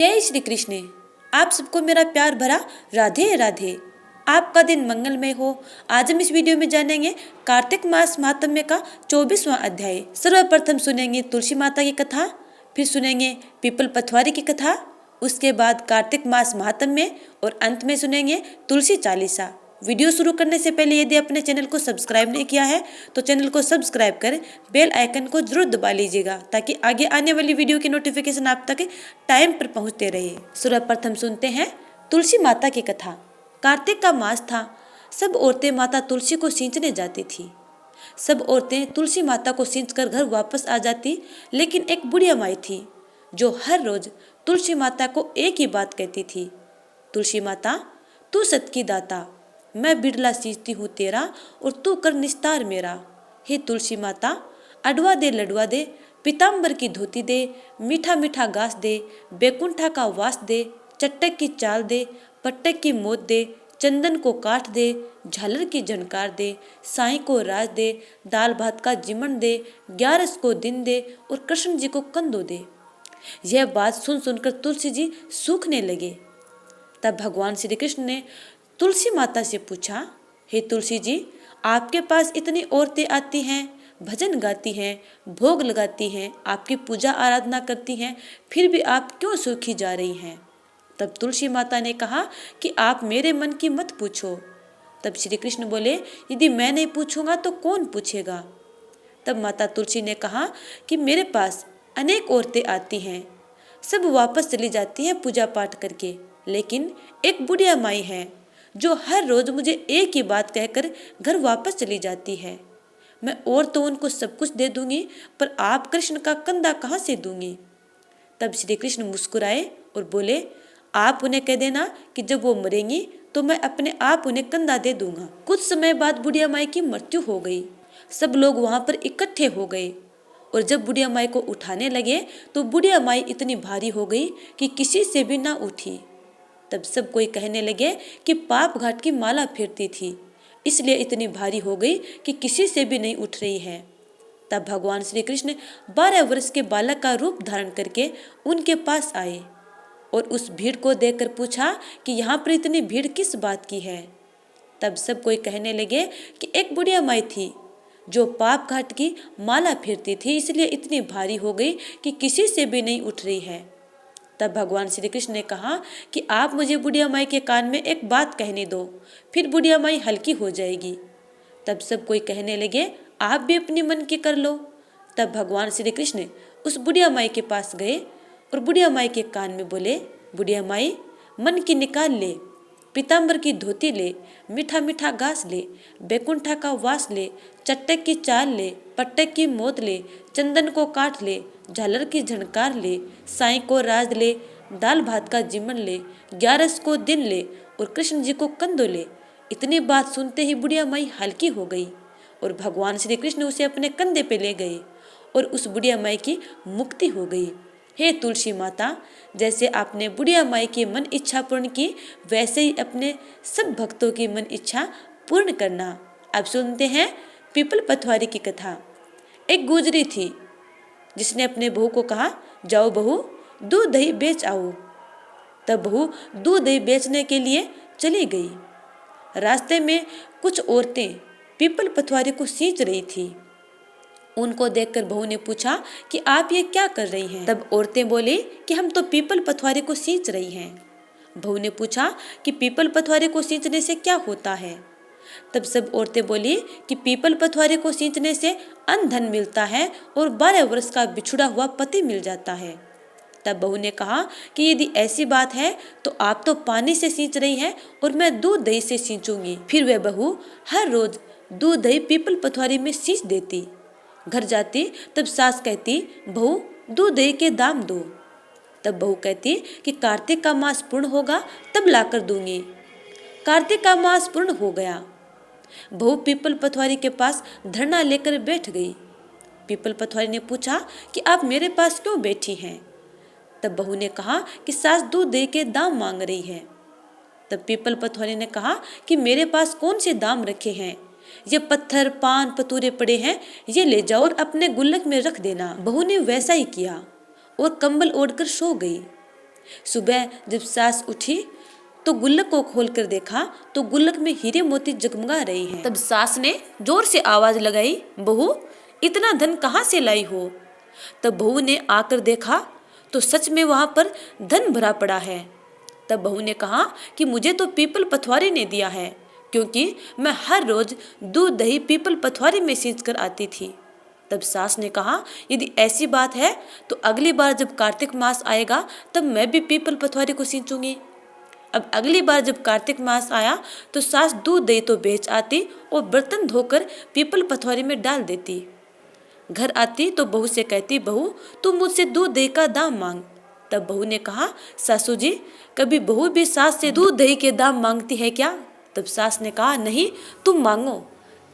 जय श्री कृष्ण। आप सबको मेरा प्यार भरा राधे राधे। आपका दिन मंगलमय हो। आज हम इस वीडियो में जानेंगे कार्तिक मास महात्म्य का 24वां अध्याय। सर्वप्रथम सुनेंगे तुलसी माता की कथा, फिर सुनेंगे पीपल पथवारी की कथा, उसके बाद कार्तिक मास महात्म्य और अंत में सुनेंगे तुलसी चालीसा। वीडियो शुरू करने से पहले यदि अपने चैनल को सब्सक्राइब नहीं किया है तो चैनल को सब्सक्राइब कर बेल आइकन को जरूर दबा लीजिएगा ताकि आगे आने वाली वीडियो की नोटिफिकेशन आप तक टाइम पर पहुंचते रहे। सर्वप्रथम सुनते हैं तुलसी माता की कथा। कार्तिक का मास था। सब औरतें माता तुलसी को सींचने जाती थी। सब औरतें तुलसी माता को सींच कर घर वापस आ जाती, लेकिन एक बुढ़िया माई थी जो हर रोज तुलसी माता को एक ही बात कहती थी, तुलसी माता तू सत की दाता, मैं बिरला सींचती हूँ तेरा और तू कर निस्तार मेरा। हे तुलसी माता, अडवा दे लडवा दे, पीताम्बर की धोती दे, मीठा मीठा घास दे, बैकुंठा का वास दे, चट्टक की चाल दे, पट्टक की मोत दे, चंदन को काट दे, झालर की झनकार दे, साई को राज दे, दाल भात का जिमन दे, ग्यारस को दिन दे और कृष्ण जी को कंदो दे। यह बात सुन सुनकर तुलसी जी सूखने लगे। तब भगवान श्री कृष्ण ने तुलसी माता से पूछा, हे तुलसी जी, आपके पास इतनी औरतें आती हैं, भजन गाती हैं, भोग लगाती हैं, आपकी पूजा आराधना करती हैं, फिर भी आप क्यों सूखी जा रही हैं? तब तुलसी माता ने कहा कि आप मेरे मन की मत पूछो। तब श्री कृष्ण बोले, यदि मैं नहीं पूछूंगा तो कौन पूछेगा? तब माता तुलसी ने कहा कि मेरे पास अनेक औरतें आती हैं, सब वापस चली जाती हैं पूजा पाठ करके, लेकिन एक बुढ़िया माई है जो हर रोज मुझे एक ही बात कहकर घर वापस चली जाती है। मैं और तो उनको सब कुछ दे दूंगी, पर आप कृष्ण का कंधा कहाँ से दूंगी? तब श्री कृष्ण मुस्कुराए और बोले, आप उन्हें कह देना कि जब वो मरेंगी तो मैं अपने आप उन्हें कंधा दे दूंगा। कुछ समय बाद बुढ़िया माई की मृत्यु हो गई। सब लोग वहां पर इकट्ठे हो गए और जब बुढ़िया माई को उठाने लगे तो बुढ़िया माई इतनी भारी हो गई कि किसी से भी ना उठी। तब सब कोई कहने लगे कि पाप घाट की माला फेरती थी, इसलिए इतनी भारी हो गई कि किसी से भी नहीं उठ रही है। तब भगवान श्री कृष्ण 12 वर्ष के बालक का रूप धारण करके उनके पास आए और उस भीड़ को देखकर पूछा कि यहाँ पर इतनी भीड़ किस बात की है? तब सब कोई कहने लगे कि एक बुढ़िया माई थी जो पाप घाट की माला फेरती थी, इसलिए इतनी भारी हो गई कि किसी से भी नहीं उठ रही है। तब भगवान श्री कृष्ण ने कहा कि आप मुझे बुढ़िया माई के कान में एक बात कहने दो, फिर बुढ़िया माई हल्की हो जाएगी। तब सब कोई कहने लगे, आप भी अपनी मन की कर लो। तब भगवान श्री कृष्ण उस बुढ़िया माई के पास गए और बुढ़िया माई के कान में बोले, बुढ़िया माई, मन की निकाल ले, पीताम्बर की धोती ले, मीठा मीठा घास ले, बैकुंठा का वास ले, चट्टक की चाल ले, पट्टक की मोत ले, चंदन को काट ले, झालर की झनकार ले, साई को राज ले, दाल भात का जिमन ले, ग्यारस को दिन ले और कृष्ण जी को कंदो ले। इतनी बात सुनते ही बुढ़िया माई हल्की हो गई और भगवान श्री कृष्ण उसे अपने कंधे पे ले गए और उस बुढ़िया माई की मुक्ति हो गई। हे तुलसी माता, जैसे आपने बुढ़िया माई की मन इच्छा पूर्ण की, वैसे ही अपने सब भक्तों की मन इच्छा पूर्ण करना। अब सुनते हैं पीपल पथवारी की कथा। एक गुजरी थी जिसने अपने बहू को कहा, जाओ बहू, दूध दही बेच आओ। तब बहू दूध दही बेचने के लिए चली गई। रास्ते में कुछ औरतें पीपल पथवारी को सींच रही थी। उनको देखकर बहू ने पूछा कि आप ये क्या कर रही हैं? तब औरतें बोली कि हम तो पीपल पथवारी को सींच रही हैं। बहू ने पूछा कि पीपल पथवारी को सींचने से क्या होता है? तब सब औरतें बोली कि पीपल पथवारी को सींचने से अन्न धन मिलता है और 12 वर्ष का बिछुड़ा हुआ पति मिल जाता है। तब बहू ने कहा कि यदि ऐसी बात है तो आप तो पानी से सींच रही हैं और मैं दूध दही से सींचूंगी। फिर वह बहू हर रोज दूध दही पीपल पथवारी में सींच देती। घर जाती तब सास कहती, बहू दूध दही के दाम दो। तब बहू कहती कि कार्तिक का मास पूर्ण होगा तब लाकर दूंगी। कार्तिक का मास पूर्ण हो गया। बहू पीपल पथवारी के पास धरना लेकर बैठ गई। पीपल पथवारी ने पूछा कि आप मेरे पास क्यों बैठी हैं? तब बहू ने कहा कि सास दूध दही के दाम मांग रही है। तब पीपल पथवारी ने कहा कि मेरे पास कौन से दाम रखे हैं? ये पत्थर पान पतूरे पड़े हैं, ये ले जाओ और अपने गुल्लक में रख देना। बहू ने वैसा ही किया और कंबल ओढ़कर सो गई। सुबह जब सास उठी तो गुल्लक को खोलकर देखा तो गुल्लक में हीरे मोती जगमगा रही हैं। तब सास ने जोर से आवाज लगाई, बहू इतना धन कहाँ से लाई हो? तब बहू ने आकर देखा तो सच में वहां पर धन भरा पड़ा है। तब बहू ने कहा कि मुझे तो पीपल पथवारी ने दिया है, क्योंकि मैं हर रोज दूध दही पीपल पथवारी में सींच कर आती थी। तब सास ने कहा, यदि ऐसी बात है तो अगली बार जब कार्तिक मास आएगा तब मैं भी पीपल पथवारी को सींचूंगी। अब अगली बार जब कार्तिक मास आया तो सास दूध दही तो बेच आती और बर्तन धोकर पीपल पथवारी में डाल देती। घर आती तो बहू से कहती, बहू तू मुझसे दूध दही का दाम मांग। तब बहू ने कहा, सासू जी कभी बहू भी सास से दूध दही के दाम मांगती है क्या? तब सास ने कहा, नहीं तुम मांगो।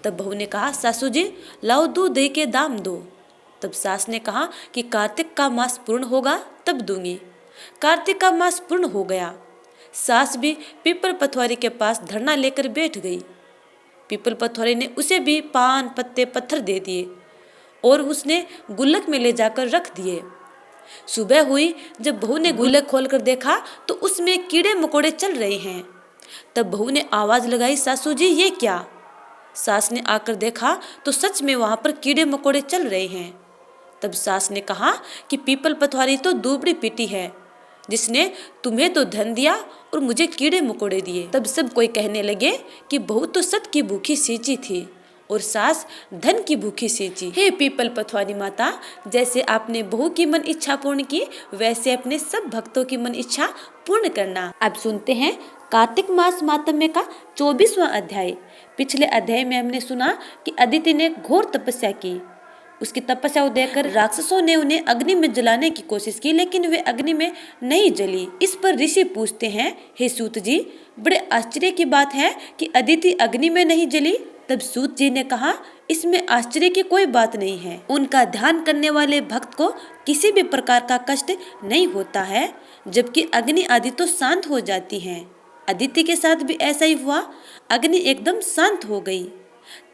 तब बहू ने कहा, सासू जी लाओ दूध दही के दाम दो। तब सास ने कहा कि कार्तिक का मास पूर्ण होगा तब दूंगी। कार्तिक का मास पूर्ण हो गया। सास भी पीपल पथवारी के पास धरना लेकर बैठ गई। पीपल पथवारी ने उसे भी पान पत्ते पत्थर दे दिए और उसने गुल्लक में ले जाकर रख दिए। सुबह हुई, जब बहू ने गुल्लक खोलकर देखा तो उसमें कीड़े मकोड़े चल रहे हैं। तब बहू ने आवाज लगाई, सासू जी ये क्या? सास ने आकर देखा तो सच में वहां पर कीड़े मकोड़े चल रहे हैं। तब सास ने कहा कि पीपल पथवारी तो दूबड़ी पीटी है, जिसने तुम्हें तो धन दिया और मुझे कीड़े मकोड़े दिए। तब सब कोई कहने लगे कि बहू तो सत की भूखी सींची थी और सास धन की भूखी सींची। हे पीपल पथवारी माता, जैसे आपने बहू की मन इच्छा पूर्ण की, वैसे अपने सब भक्तों की मन इच्छा पूर्ण करना। अब सुनते हैं कार्तिक मास मातम्य का 24वां अध्याय। पिछले अध्याय में हमने सुना कि अदिति ने घोर तपस्या की। उसकी तपस्या को देखकर राक्षसों ने उन्हें अग्नि में जलाने की कोशिश की, लेकिन वे अग्नि में नहीं जली। इस पर ऋषि पूछते हैं, हे सूत जी बड़े आश्चर्य की बात है कि अदिति अग्नि में नहीं जली। तब सूत जी ने कहा, इसमें आश्चर्य की कोई बात नहीं है। उनका ध्यान करने वाले भक्त को किसी भी प्रकार का कष्ट नहीं होता है, जबकि अग्नि आदि तो शांत हो जाती है। अदिति के साथ भी ऐसा ही हुआ, अग्नि एकदम शांत हो गई।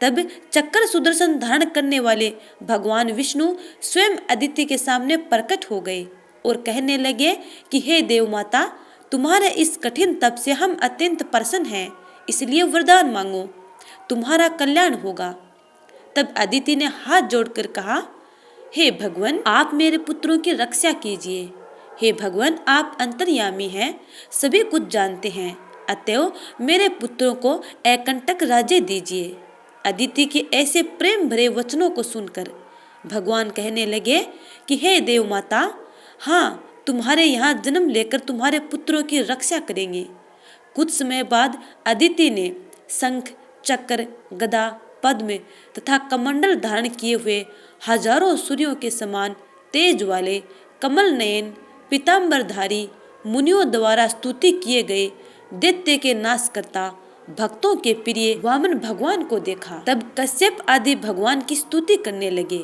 तब चक्र सुदर्शन धारण करने वाले भगवान विष्णु स्वयं अदिति के सामने प्रकट हो गए और कहने लगे कि हे देव माता, तुम्हारे इस कठिन तप से हम अत्यंत प्रसन्न हैं, इसलिए वरदान मांगो, तुम्हारा कल्याण होगा। तब अदिति ने हाथ जोड़कर कहा, हे भगवान आप मेरे पुत्रों की रक्षा कीजिए। हे भगवान आप अंतर्यामी हैं, सभी कुछ जानते हैं, अतएव मेरे पुत्रों को एकंटक राज्य दीजिए। अदिति के ऐसे प्रेम भरे वचनों को सुनकर भगवान कहने लगे कि हे देव माता, हाँ तुम्हारे यहाँ जन्म लेकर तुम्हारे पुत्रों की रक्षा करेंगे। कुछ समय बाद अदिति ने शंख चक्र गदा पद्म तथा कमंडल धारण किए हुए हजारों सूर्यों के समान तेज वाले कमल नयन पीताम्बरधारी मुनियों द्वारा स्तुति किए गए दैत्य के नाश करता भक्तों के प्रिय वामन भगवान को देखा। तब कश्यप आदि भगवान की स्तुति करने लगे।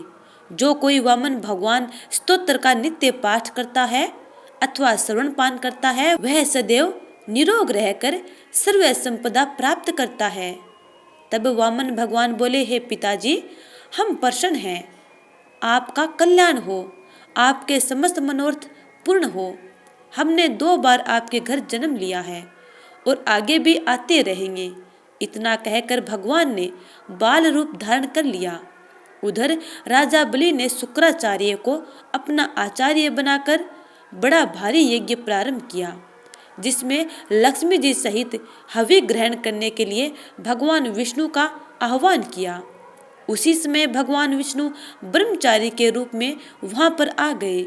जो कोई वामन भगवान स्तोत्र का नित्य पाठ करता है अथवा श्रवण पान करता है, वह सदैव निरोग रहकर सर्व संपदा प्राप्त करता है। तब वामन भगवान बोले, हे पिताजी हम प्रसन्न हैं, आपका कल्याण हो, आपके समस्त मनोरथ पूर्ण हो। हमने 2 बार आपके घर जन्म लिया है और आगे भी आते रहेंगे। इतना कहकर भगवान ने बाल रूप धारण कर लिया। उधर राजा बलि ने शुक्राचार्य को अपना आचार्य बनाकर बड़ा भारी यज्ञ प्रारंभ किया, जिसमें लक्ष्मी जी सहित हवि ग्रहण करने के लिए भगवान विष्णु का आह्वान किया। उसी समय भगवान विष्णु ब्रह्मचारी के रूप में वहां पर आ गए।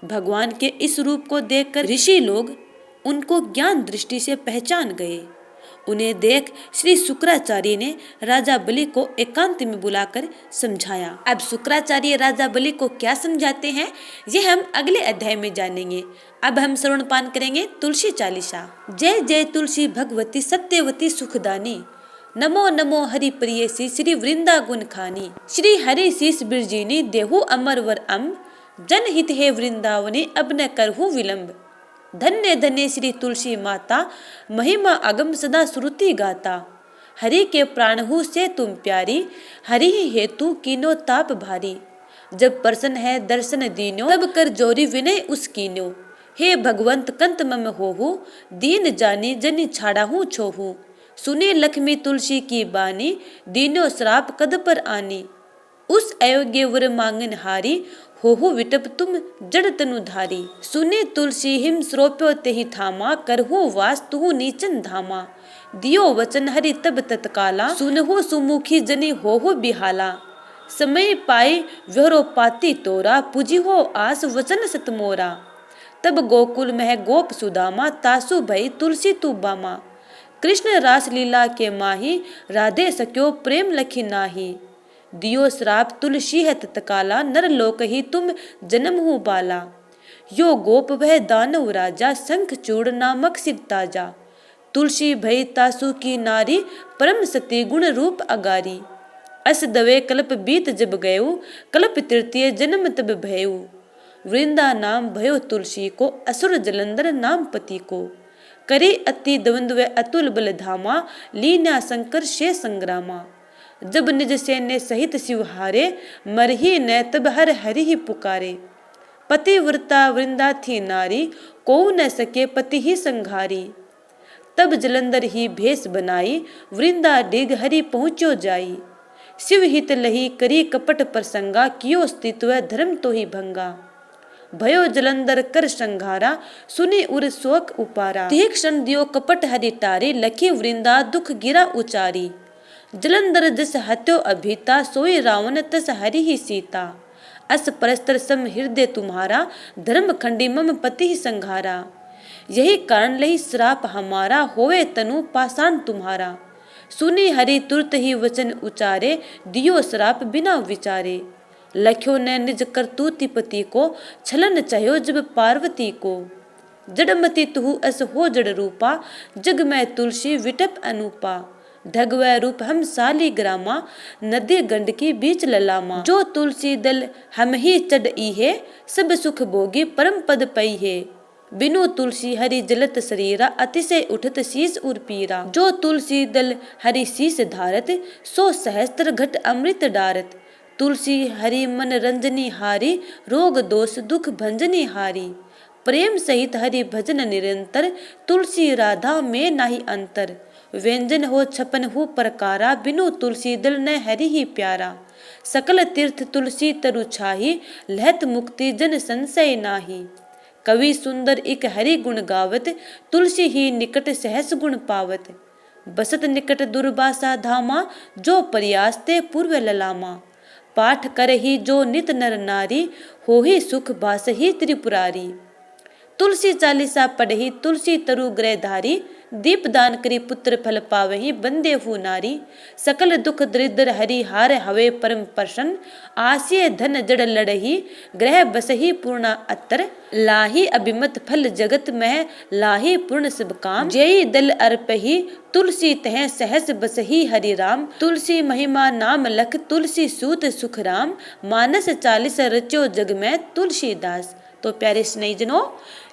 भगवान के इस रूप को देखकर ऋषि लोग उनको ज्ञान दृष्टि से पहचान गए। उन्हें देख श्री शुक्राचार्य ने राजा बलि को एकांत में बुलाकर समझाया। अब शुक्राचार्य राजा बलि को क्या समझाते हैं, ये हम अगले अध्याय में जानेंगे। अब हम श्रवण पान करेंगे तुलसी चालीसा। जय जय तुलसी भगवती सत्यवती सुखदानी, नमो नमो हरि प्रियसी श्री वृंदा गुण खानी। श्री हरि शीस बिरजीनी देहु अमर वर अम्ब, जनहित है वृंदावनी अब न करहु विलंब। धन्य धन्य श्री तुलसी माता, महिमा अगम सदा श्रुति गाता। हरि के प्राणहु से तुम प्यारी, हरि ही हेतु कीनो ताप भारी। जब प्रसन्न है दर्शन दीनो, तब कर जोरी विनय उस कीनो। हे भगवंत कंत मम होहु, दीन जानी जनि छाड़ाहूँ छोहू। सुने लक्ष्मी तुलसी की बानी, दीनो श्राप कद पर आनी। उस अयोग्य वर मांगन हारी, होहु विटप तुम जड़ तनु धारी। सुने तुलसी हिम श्रोप्यो तेहि थामा, करहु वास तुहु नीचन धामा। दियो वचन हरि तब तत्काला, सुनहु सुमुखी जनि होहु बिहाला। समय पाई व्योरो पाती तोरा, पूजी हो आस वचन सत मोरा। तब गोकुल मह गोप सुदामा, तासु भई तुलसी तू बामा। कृष्ण रास लीला के माही, राधे सक्यो प्रेम लखी नाही। दियो श्राप तुलसी है तत्काला, नर लोक ही तुम जन्म हूँ बाला। यो गोप वह दानव राजा, शंख चूड़ नामक सिर ताजा। तुलसी भई तासु की नारी, परम सती गुण रूप अगारी। अस दवे कल्प बीत जब गयो, कल्प तृतीय जन्म तब भयऊ। वृंदा नाम भयो तुलसी को, असुर जलंधर नाम पति को। करे अति द्वंद्व अतुल बल धामा, लीना शंकर शे संग्रामा। जब निज सैन्य सहित शिव हारे, मरही न तब हर हरि ही पुकारे। पतिव्रता वृंदा थी नारी, को न सके पति ही संघारी। तब जलंधर ही भेष बनाई, वृंदा डिग हरि पहुँचो जाई। शिव हित लही करी कपट प्रसंगा, कियो स्थित्व धर्म तो ही भंगा। भयो जलंधर कर संघारा, सुनी उर शोक उपारा। तिह क्षण दियो कपट हरि टारी, लखी वृंदा दुख गिरा उचारी। जलंधर जस हत्यो अभीता, सोई रावण तस हरि ही सीता। अस परस्तर सम हृदय तुम्हारा, धर्म खंडी मम पति ही संघारा। यही कारण लही श्राप हमारा, होवे तनु पाषाण तुम्हारा। सुनी हरि तुरत ही वचन उचारे, दियो श्राप बिना विचारे। लख्यो ने निज करतूति पति को, छलन चाह्यो जब पार्वती को। जड़मति तुहु अस हो जड़ रूपा, जग में तुलसी विटप अनूपा। ढगवै रूप हम साली ग्रामा, नदी गंड की बीच ललामा। जो तुलसी दल हम ही चढ़ इहे, सब सुख भोगी परम पद पई है। बिनु तुलसी हरि जलत शरीरा, अतिशय उठत शीस उर पीरा। जो तुलसी दल हरि शीस धारत, सो सहस्त्र घट अमृत डारत। तुलसी हरि मन रंजनी हारी, रोग दोष दुख भंजनी हारी। प्रेम सहित हरि भजन निरंतर, तुलसी राधा में नाही अंतर। व्यंजन हो छपन हो प्रकारा, बिनु तुलसी दल न हरि ही प्यारा। सकल तीर्थ तुलसी तरु छाही, लहत मुक्ति जन संशय नाही। कवि सुंदर इक हरि गुण गावत, तुलसी ही निकट सहस गुण पावत। बसत निकट दुर्वासा धामा, जो प्रयासते पूर्व ललामा। पाठ कर ही जो नित नर नारी, हो ही सुख बास ही त्रिपुरारी। तुलसी चालीसा पढ़ही तुलसी तरु ग्रह धारी, दीप दान करी पुत्र फल पावही बंदे हु नारी। सकल दुख दरिद्र हरि हार हवे परम प्रसन्न, आसिय धन जड़ लड़ही ग्रह बसही पूर्णा अत्तर। लाही अभिमत फल जगत में, लाही पूर्ण सब काम। जय दल अर्पही तुलसी तह सहस बसही हरि राम। तुलसी महिमा नाम लख, तुलसी सूत सुख राम। मानस 40 रचो जग में, तुलसीदास। तो प्यारे स्नेहीजनों,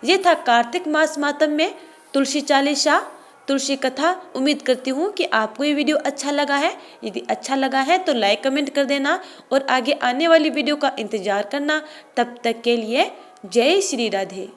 ये था कार्तिक मास मातम में तुलसी चालीसा, तुलसी कथा। उम्मीद करती हूँ कि आपको ये वीडियो अच्छा लगा है। यदि अच्छा लगा है तो लाइक कमेंट कर देना और आगे आने वाली वीडियो का इंतजार करना। तब तक के लिए जय श्री राधे।